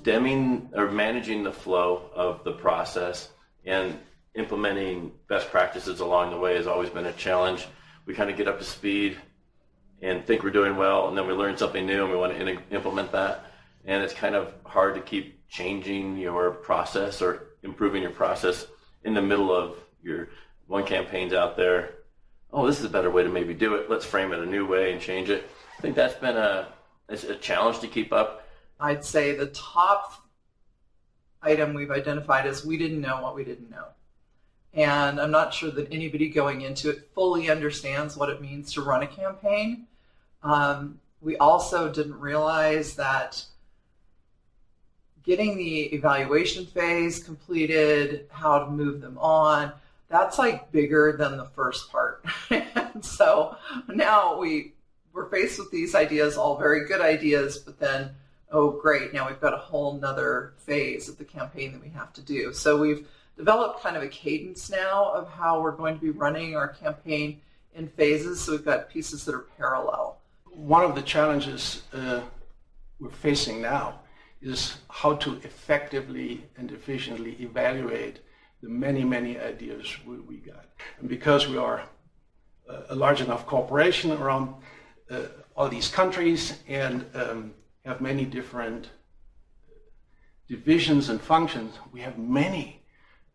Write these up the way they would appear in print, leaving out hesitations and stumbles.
stemming or managing the flow of the process and implementing best practices along the way has always been a challenge. We kind of get up to speed and think we're doing well, and then we learn something new and we want to implement that. And it's kind of hard to keep changing your process or improving your process in the middle of your one campaign's out there. Oh, this is a better way to maybe do it. Let's frame it a new way and change it. I think that's been a challenge to keep up. I'd say the top item we've identified is we didn't know what we didn't know. And I'm not sure that anybody going into it fully understands what it means to run a campaign. We also didn't realize that getting the evaluation phase completed, how to move them on, that's like bigger than the first part. And so now we're faced with these ideas, all very good ideas, but then, oh great, now we've got a whole nother phase of the campaign that we have to do. So we've developed kind of a cadence now of how we're going to be running our campaign in phases. So we've got pieces that are parallel. One of the challenges we're facing now is how to effectively and efficiently evaluate the many, many ideas we got. And because we are a large enough corporation around all these countries and have many different divisions and functions, we have many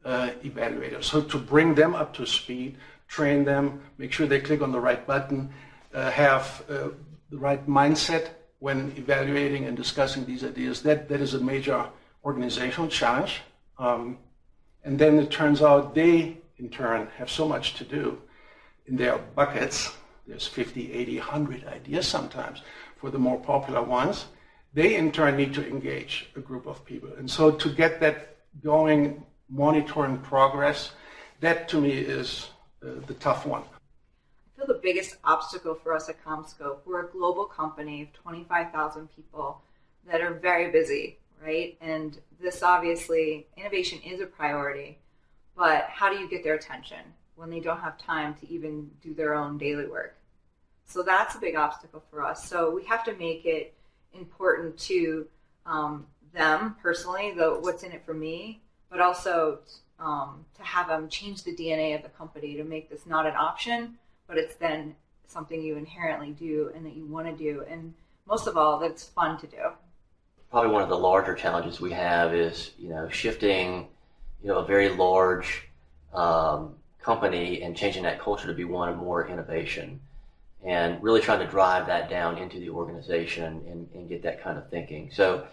evaluators. So to bring them up to speed, train them, make sure they click on the right button, have the right mindset when evaluating and discussing these ideas, that is a major organizational challenge. And then it turns out they, in turn, have so much to do in their buckets. There's 50, 80, 100 ideas sometimes for the more popular ones. They, in turn, need to engage a group of people. And so to get that going, monitoring progress, that to me is the tough one. I feel the biggest obstacle for us at CommScope, we're a global company of 25,000 people that are very busy, right? And this obviously, innovation is a priority, but how do you get their attention when they don't have time to even do their own daily work? So that's a big obstacle for us. So we have to make it important to them personally, what's in it for me, but also to have them change the DNA of the company to make this not an option, but it's then something you inherently do and that you want to do. And most of all, that's fun to do. Probably one of the larger challenges we have is, shifting, a very large company and changing that culture to be one of more innovation and really trying to drive that down into the organization and get that kind of thinking. So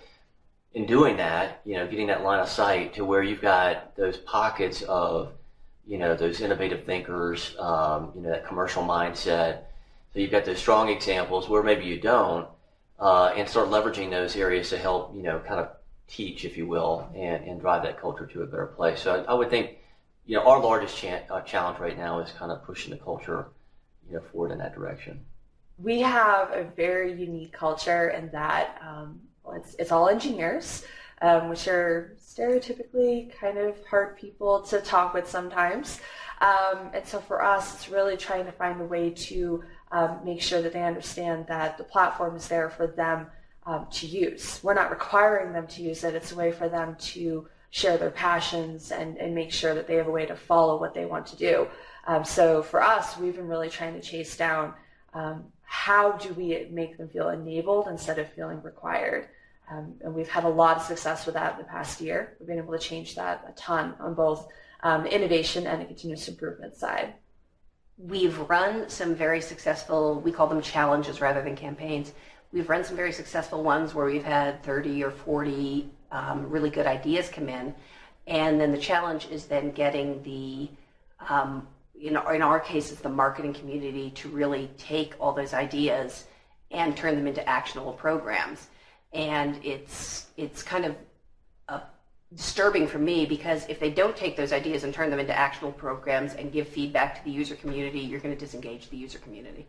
in doing that, getting that line of sight to where you've got those pockets of, those innovative thinkers, that commercial mindset. So you've got those strong examples where maybe you don't, and start leveraging those areas to help, kind of teach, if you will, and drive that culture to a better place. So I would think, our largest challenge right now is kind of pushing the culture, forward in that direction. We have a very unique culture in that it's all engineers, which are stereotypically kind of hard people to talk with sometimes. And so for us, it's really trying to find a way to make sure that they understand that the platform is there for them to use. We're not requiring them to use it. It's a way for them to share their passions and make sure that they have a way to follow what they want to do. So for us, we've been really trying to chase down how do we make them feel enabled instead of feeling required. And we've had a lot of success with that in the past year. We've been able to change that a ton on both innovation and the continuous improvement side. We've run some very successful, we call them challenges rather than campaigns. We've run some very successful ones where we've had 30 or 40 really good ideas come in. And then the challenge is then getting the, in our case, it's the marketing community to really take all those ideas and turn them into actionable programs. And it's kind of disturbing for me because if they don't take those ideas and turn them into actionable programs and give feedback to the user community, you're going to disengage the user community.